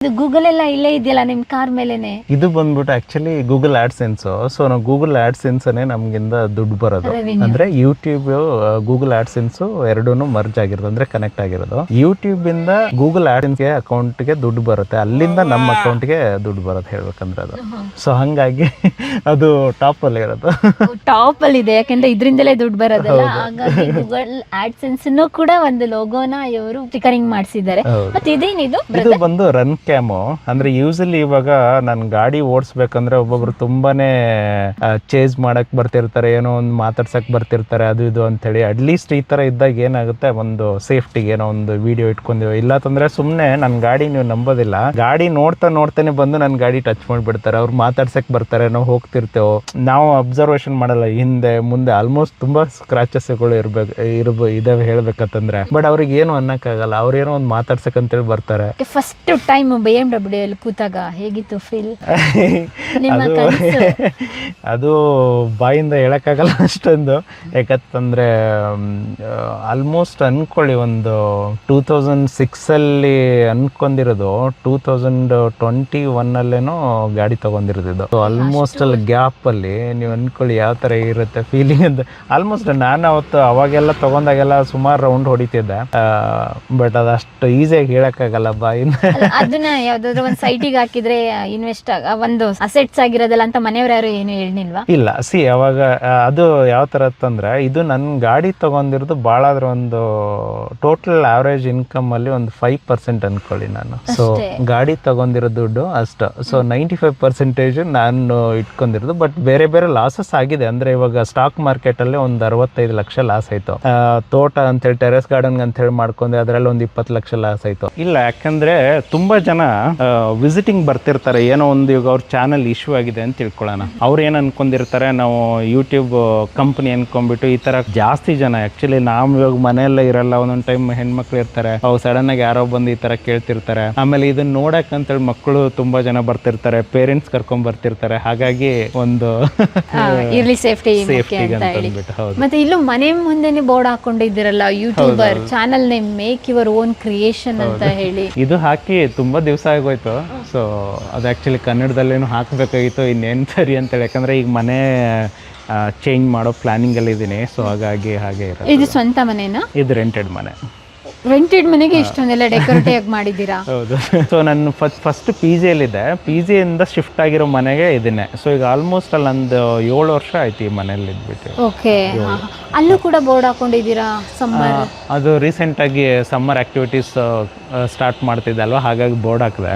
ಇದು ಗೂಗಲ್ ಎಲ್ಲ ಇಲ್ಲೇ ಇದೆಯಲ್ಲ ನಿಮ್ ಕಾರ್ ಮೇಲೆನೆ. ಇದು ಬಂದ್ಬಿಟ್ಟು ಆಕ್ಚುಲಿ ಗೂಗಲ್ ಆಡ್ಸೆನ್ಸ್. ಸೊ ನಾವು ಗೂಗಲ್ ಆಡ್ಸೆನ್ಸ್ ನಮ್ಗಿಂದ ದುಡ್ಡು ಬರೋದು. ಅಂದ್ರೆ ಯೂಟ್ಯೂಬ್ ಗೂಗಲ್ ಆಡ್ಸೆನ್ಸ್ ಎರಡೂನು ಮರ್ಜ್ ಆಗಿರೋದು, ಅಂದ್ರೆ ಕನೆಕ್ಟ್ ಆಗಿರೋದು. ಯೂಟ್ಯೂಬ್ ಇಂದ ಗೂಗಲ್ ಆಡ್ಸೆನ್ಸ್ ಅಕೌಂಟ್ ಗೆ ದುಡ್ಡು ಬರುತ್ತೆ, ಅಲ್ಲಿಂದ ನಮ್ಮ ಅಕೌಂಟ್ ಗೆ ದುಡ್ಡು ಬರುತ್ತೆ ಹೇಳ್ಬೇಕಂದ್ರೆ ಅದು. ಸೊ ಹಂಗಾಗಿ ಅದು ಟಾಪ್ ಅಲ್ಲಿ ಇರೋದು. ಟಾಪ್ ಅಲ್ಲಿ ಇದೆ, ಯಾಕಂದ್ರೆ ಇದ್ರಿಂದಲೇ ದುಡ್ಡು ಬರೋದಲ್ಲ. ಹಾಗಾಗಿ ಗೂಗಲ್ ಆಡ್ಸೆನ್ಸ್ ಕೂಡ ಒಂದು ಲೋಗೋನ ಇವರು ಸ್ಟಿಕರಿಂಗ್ ಮಾಡಿಸಿದ್ದಾರೆ. ಮತ್ತೆ ಇದೇನಿದು? ಇದು ಬಂದು ರನ್ ಕ್ಯಾಮು. ಅಂದ್ರೆ ಯೂಸಲಿ ಇವಾಗ ನಾನು ಗಾಡಿ ಓಡಿಸ್ಬೇಕಂದ್ರೆ ಒಬ್ಬೊಬ್ರು ತುಂಬಾನೇ ಚೇಸ್ ಮಾಡಕ್ ಬರ್ತಿರ್ತಾರೆ, ಏನೋ ಒಂದು ಮಾತಾಡ್ಸಕ್ ಬರ್ತಿರ್ತಾರೆ, ಅದು ಇದು ಅಂತ ಹೇಳಿ. ಅಟ್ಲೀಸ್ಟ್ ಈ ತರ ಇದ್ದಾಗ ಏನಾಗುತ್ತೆ, ಒಂದು ಸೇಫ್ಟಿಗೆ ಏನೋ ಒಂದು ವಿಡಿಯೋ ಇಟ್ಕೊಂಡಿವಿ. ಇಲ್ಲ ತಂದ್ರೆ ಸುಮ್ನೆ ನನ್ ಗಾಡಿ ನೀವು ನಂಬೋದಿಲ್ಲ, ಗಾಡಿ ನೋಡ್ತಾನೆ ಬಂದು ನನ್ ಗಾಡಿ ಟಚ್ ಮಾಡ್ಬಿಡ್ತಾರೆ. ಅವ್ರು ಮಾತಾಡ್ಸಕ್ ಬರ್ತಾರೆ, ನಾವು ಹೋಗ್ತಿರ್ತೇವೆ, ನಾವು ಅಬ್ಸರ್ವೇಷನ್ ಮಾಡಲ್ಲ ಹಿಂದೆ ಮುಂದೆ. ಆಲ್ಮೋಸ್ಟ್ ತುಂಬಾ ಸ್ಕ್ರಾಚಸ್ಗಳು ಇದಾವೆ ಹೇಳ್ಬೇಕಂತಂದ್ರೆ. ಬಟ್ ಅವ್ರಿಗೆ ಏನು ಅನ್ನಕ್ಕಾಗಲ್ಲ, ಅವ್ರೇನೋ ಒಂದು ಮಾತಾಡ್ಸಕ್ ಅಂತೇಳಿ ಬರ್ತಾರೆ. ಫಸ್ಟ್ ಟೈಮ್ BMW ಅಲ್ಲಿ ಕೂತಾಗ ಹೇಗಿತ್ತು ಫೀಲ್? ಅದು ಬಾಯಿಂದ ಹೇಳಕ್ಕಾಗಲ್ಲ ಅಷ್ಟೊಂದು. ಯಾಕಂತಂದ್ರೆ ಆಲ್ಮೋಸ್ಟ್ ಅನ್ಕೊಳ್ಳಿ ಒಂದು 2006 ಅಲ್ಲಿ ಅನ್ಕೊಂಡಿರೋದು 2021 ಅಲ್ಲೇನೋ ಗಾಡಿ ತಗೊಂಡಿರೋದು. ಆಲ್ಮೋಸ್ಟ್ ಅಲ್ಲಿ ಗ್ಯಾಪ್ ಅಲ್ಲಿ ನೀವು ಅನ್ಕೊಳ್ಳಿ ಯಾವ ತರ ಇರುತ್ತೆ ಫೀಲಿಂಗ್ ಅಂತ. ಆಲ್ಮೋಸ್ಟ್ ನಾನು ಅವತ್ತು ಅವಾಗೆಲ್ಲ ತಗೊಂಡಾಗೆಲ್ಲ ಸುಮಾರು ರೌಂಡ್ ಹೊಡಿತಿದ್ದೆ. ಬಟ್ ಅದಷ್ಟು ಈಸಿಯಾಗಿ ಹೇಳಕ್ಕಾಗಲ್ಲ ಬಾಯಿಂದ. ಅದನ್ನ ಯಾವ್ದಾದ್ರು ಒಂದು ಸೈಟಿಗೆ ಹಾಕಿದ್ರೆ ಇನ್ವೆಸ್ಟ್ ಒಂದು ಅಸೆಟ್ಸ್ ಆಗಿರೋದಲ್ಲ ಅಂತ ಮನೆಯವ್ರು ಯಾರು ಏನು ಹೇಳಿಲ್ವಾ? ಇಲ್ಲ, ಅವಾಗ ಅದು ಯಾವ ತರ ಅಂತಂದ್ರೆ, ಇದು ನನ್ ಗಾಡಿ ತಗೊಂಡಿರೋದು ಬಾಳ ಆದ್ರೆ ಒಂದು ಟೋಟಲ್ ಆವರೇಜ್ ಇನ್ಕಮ್ ಅಲ್ಲಿ ಒಂದು 5% ಅನ್ಕೊಳ್ಳಿ ನಾನು. ಸೊ ಗಾಡಿ ತಗೊಂಡಿರೋ ದುಡ್ಡು ಅಷ್ಟು. ಸೊ 95% ನಾನು ಇಟ್ಕೊಂಡಿರೋದು. ಬಟ್ ಬೇರೆ ಬೇರೆ ಲಾಸಸ್ ಆಗಿದೆ. ಅಂದ್ರೆ ಇವಾಗ ಸ್ಟಾಕ್ ಮಾರ್ಕೆಟ್ ಅಲ್ಲಿ ಒಂದು 65 ಲಕ್ಷ ಲಾಸ್ ಆಯ್ತು. ತೋಟ ಅಂತ ಹೇಳಿ ಟೆರೆಸ್ ಗಾರ್ಡನ್ ಅಂತ ಹೇಳಿ ಮಾಡ್ಕೊಂಡೆ, ಅದ್ರಲ್ಲಿ ಒಂದು 20 ಲಕ್ಷ ಲಾಸ್ ಆಯ್ತು. ಇಲ್ಲ, ಯಾಕಂದ್ರೆ ತುಂಬಾ ಜನ ವಿಸಿಟಿಂಗ್ ಬರ್ತಿರ್ತಾರೆ, ಏನೋ ಒಂದು ಇವಾಗ ಅವ್ರ ಚಾನಲ್ ಇಶ್ಯೂ ಆಗಿದೆ ಅಂತ ತಿಳ್ಕೊಳ್ಳೋಣ. ಅವ್ರು ಏನ್ ಅನ್ಕೊಂಡಿರ್ತಾರೆ, ನಾವು ಯೂಟ್ಯೂಬ್ ಕಂಪನಿ ಅನ್ಕೊಂಡ್ಬಿಟ್ಟು ಈ ತರ ಜಾಸ್ತಿ ಜನ ಆಕ್ಚುಲಿ ನಾವು ಇವಾಗ ಮನೆಯಲ್ಲ ಇರಲ್ಲ, ಒಂದೊಂದ್ ಟೈಮ್ ಹೆಣ್ಮಕ್ಳು ಇರ್ತಾರೆ, ಅವು ಸಡನ್ ಆಗಿ ಯಾರೋ ಬಂದು ಈ ತರ ಕೇಳ್ತಿರ್ತಾರೆ. ಆಮೇಲೆ ಇದನ್ನ ನೋಡಕ್ ಅಂತೇಳಿ ಮಕ್ಕಳು ತುಂಬಾ ಜನ ಬರ್ತಿರ್ತಾರೆ, ಪೇರೆಂಟ್ಸ್ ಕರ್ಕೊಂಡ್ ಬರ್ತಿರ್ತಾರೆ. ಹಾಗಾಗಿ ಒಂದು ಇರ್ಲಿ ಸೇಫ್ಟಿ ಅಂತ ಹೇಳಿ. ಮತ್ತೆ ಇಲ್ಲೂ ಮನೆ ಮುಂದೆನೆ ಬೋರ್ಡ್ ಹಾಕೊಂಡಿದ್ದೀರಲ್ಲ, YouTuber channel name make your own creation ಅಂತ ಹೇಳಿ. ಇದು ಹಾಕಿ ತುಂಬಾ ದಿವಸ ಆಗೋಯ್ತು. ಸೊ ಅದು ಆಕ್ಚುಲಿ ಕನ್ನಡದಲ್ಲೇನು ಹಾಕಬೇಕಾಗಿತ್ತು, ಇನ್ನೇನು ಸರಿ ಅಂತೇಳಿ. ಯಾಕಂದ್ರೆ ಈಗ ಮನೆ ಚೇಂಜ್ ಮಾಡೋ ಪ್ಲಾನಿಂಗ್ ಅಲ್ಲಿ ಇದ್ದೀನಿ. ಸೊ ಹಾಗಾಗಿ ಹಾಗೆ ಇರೋದು. ಇದು ಸ್ವಂತ ಮನೆನಾ? ಇದು ರೆಂಟೆಡ್ ಮನೆ. ರೆಂಟೆಡ್ ಮನೆಗೆ ಇಷ್ಟೊಂದೆಲ್ಲ ಡೆಕೋರೇಟಿವ್ ಆಗಿ ಮಾಡಿದ್ದೀರಾ? ಹೌದು. ಸೊ ನಾನು ಫಸ್ಟ್ PG ಅಲ್ಲಿದ್ದೆ, PG ಇಂದ ಶಿಫ್ಟ್ ಆಗಿರೋ ಮನೆಗೆ ಇದನ್ನೇ. ಸೊ ಈಗ ಆಲ್ಮೋಸ್ಟ್ ಅಲ್ಲಿ ಒಂದು 7 ವರ್ಷ ಆಯ್ತು ಈ ಮನೆಯಲ್ಲಿ ಇದ್ಬಿಟ್ಟು. ಓಕೆ. ಅಲ್ಲೂ ಕೂಡ ಬೋರ್ಡ್ ಹಾಕೊಂಡಿದ್ದೀರಾ? ಸಮ್ಮರ್ ಅದು ರೀಸೆಂಟ್ ಆಗಿ ಸಮ್ಮರ್ ಆಕ್ಟಿವಿಟೀಸ್ ಸ್ಟಾರ್ಟ್ ಮಾಡ್ತಿದ್ದೆ ಅಲ್ವಾ, ಹಾಗಾಗಿ ಬೋರ್ಡ್ ಹಾಕಿದೆ.